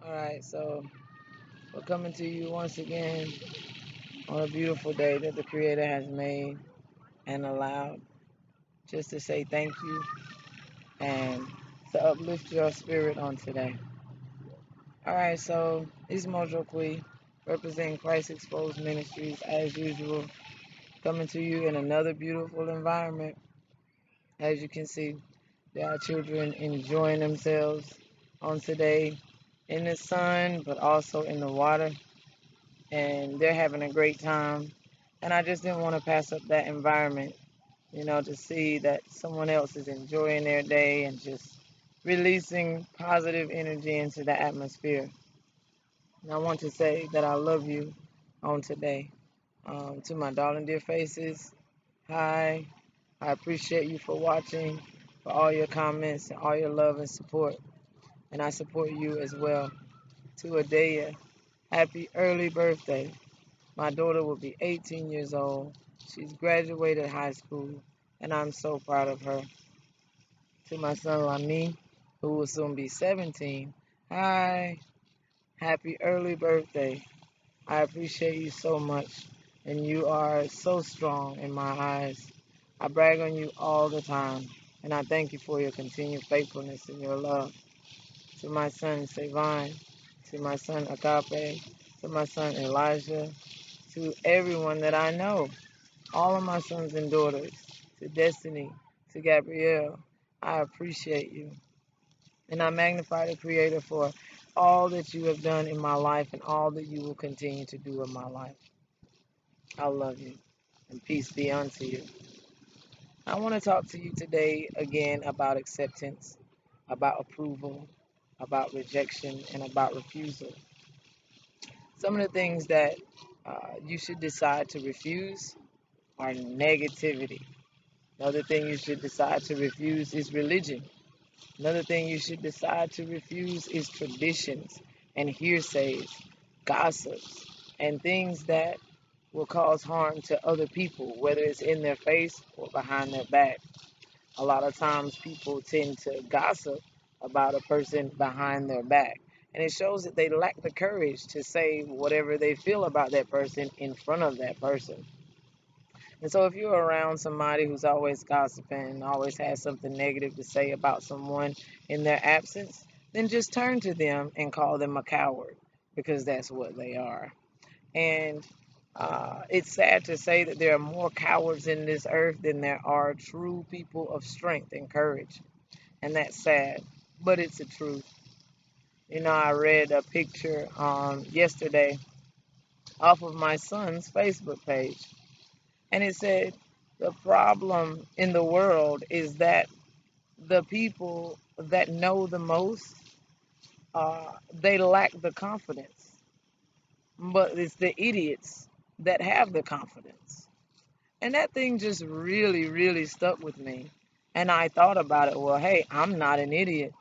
All right, so we're coming to you once again on a beautiful day that the Creator has made and allowed, just to say thank you and to uplift your spirit on today. All right, so this is Mojo Quee, representing Christ Exposed Ministries as usual, coming to you in another beautiful environment. As you can see, there are children enjoying themselves on today in the sun, but also in the water, and they're having a great time. And I just didn't want to pass up that environment, to see that someone else is enjoying their day and just releasing positive energy into the atmosphere. And I want to say that I love you on today. To my darling dear faces, hi. I appreciate you for watching, for all your comments and all your love and support. And I support you as well. To Adea, happy early birthday. My daughter will be 18 years old. She's graduated high school, and I'm so proud of her. To my son Lami, who will soon be 17, hi, happy early birthday. I appreciate you so much, and you are so strong in my eyes. I brag on you all the time, and I thank you for your continued faithfulness and your love. To my son Savine, to my son Agape, to my son Elijah, to everyone that I know, all of my sons and daughters, to Destiny, to Gabrielle, I appreciate you. And I magnify the Creator for all that you have done in my life and all that you will continue to do in my life. I love you, and peace be unto you. I want to talk to you today again about acceptance, about approval, about rejection, and about refusal. Some of the things that you should decide to refuse are negativity. Another thing you should decide to refuse is religion. Another thing you should decide to refuse is traditions and hearsays, gossips, and things that will cause harm to other people, whether it's in their face or behind their back. A lot of times people tend to gossip about a person behind their back. And it shows that they lack the courage to say whatever they feel about that person in front of that person. And so if you're around somebody who's always gossiping, always has something negative to say about someone in their absence, then just turn to them and call them a coward, because that's what they are. And it's sad to say that there are more cowards in this earth than there are true people of strength and courage. And that's sad, but it's the truth. I read a picture yesterday off of my son's Facebook page, and it said, the problem in the world is that the people that know the most, they lack the confidence. But it's the idiots that have the confidence. And that thing just really, really stuck with me. And I thought about it. Well, hey, I'm not an idiot.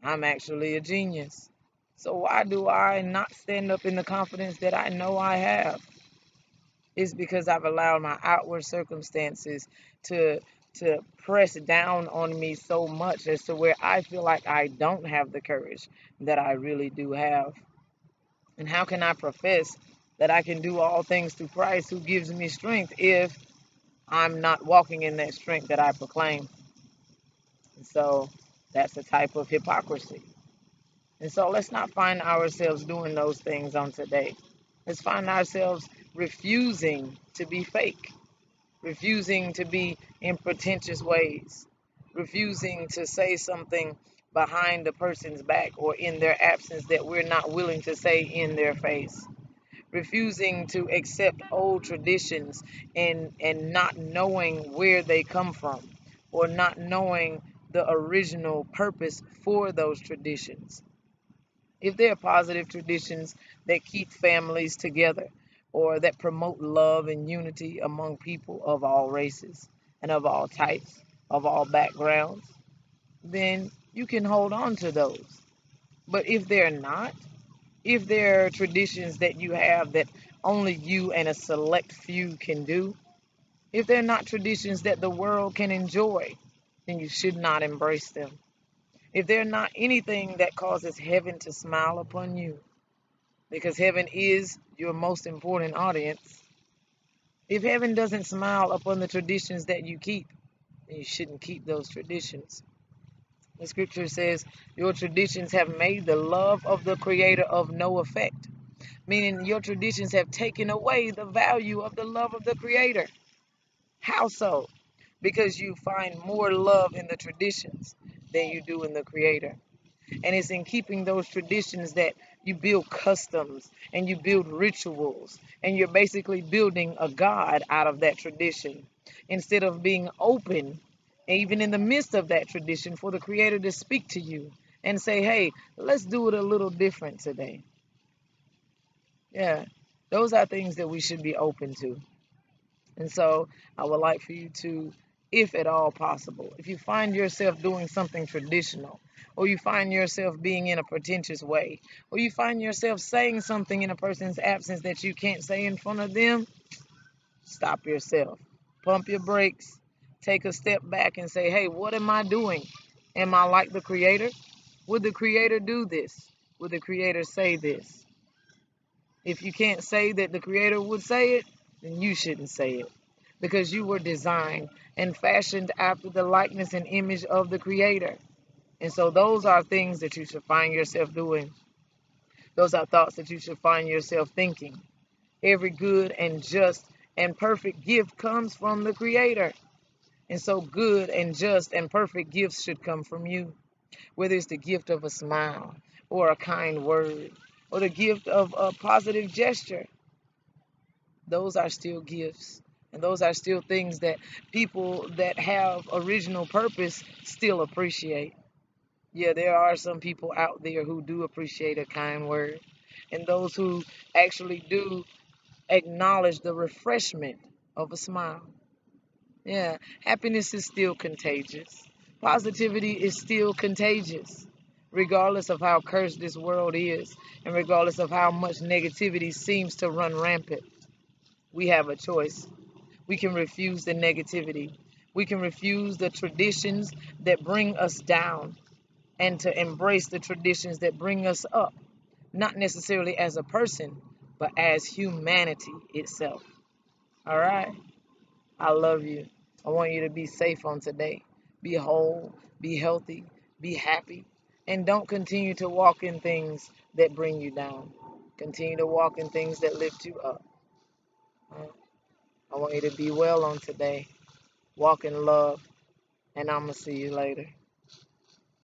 I'm actually a genius. So why do I not stand up in the confidence that I know I have? It's because I've allowed my outward circumstances to press down on me so much as to where I feel like I don't have the courage that I really do have. And how can I profess that I can do all things through Christ who gives me strength if I'm not walking in that strength that I proclaim? And so that's a type of hypocrisy. And so let's not find ourselves doing those things on today. Let's find ourselves refusing to be fake, refusing to be in pretentious ways, refusing to say something behind the person's back or in their absence that we're not willing to say in their face, refusing to accept old traditions and not knowing where they come from or not knowing the original purpose for those traditions. If there are positive traditions that keep families together or that promote love and unity among people of all races and of all types, of all backgrounds, then you can hold on to those. But if they're not, if there are traditions that you have that only you and a select few can do, if they're not traditions that the world can enjoy, then you should not embrace them. if there's not anything that causes heaven to smile upon you, because heaven is your most important audience, if heaven doesn't smile upon the traditions that you keep, then you shouldn't keep those traditions. The scripture says, your traditions have made the love of the Creator of no effect, meaning your traditions have taken away the value of the love of the Creator. How so? Because you find more love in the traditions than you do in the Creator. And it's in keeping those traditions that you build customs and you build rituals, and you're basically building a God out of that tradition instead of being open, even in the midst of that tradition, for the Creator to speak to you and say, hey, let's do it a little different today. Yeah, those are things that we should be open to. And so I would like for you to, if at all possible, if you find yourself doing something traditional, or you find yourself being in a pretentious way, or you find yourself saying something in a person's absence that you can't say in front of them, stop yourself. Pump your brakes. Take a step back and say, hey, what am I doing? Am I like the Creator? Would the Creator do this? Would the Creator say this? If you can't say that the Creator would say it, then you shouldn't say it, because you were designed and fashioned after the likeness and image of the Creator. And so those are things that you should find yourself doing. Those are thoughts that you should find yourself thinking. Every good and just and perfect gift comes from the Creator. And so good and just and perfect gifts should come from you. Whether it's the gift of a smile or a kind word or the gift of a positive gesture, those are still gifts. And those are still things that people that have original purpose still appreciate. Yeah, there are some people out there who do appreciate a kind word, and those who actually do acknowledge the refreshment of a smile. Yeah, happiness is still contagious. Positivity is still contagious, regardless of how cursed this world is, and regardless of how much negativity seems to run rampant. We have a choice. We can refuse the negativity. We can refuse the traditions that bring us down, and to embrace the traditions that bring us up, not necessarily as a person, but as humanity itself. All right? I love you. I want you to be safe on today. Be whole, be healthy, be happy, and don't continue to walk in things that bring you down. Continue to walk in things that lift you up. I want you to be well on today. Walk in love, and I'm going to see you later.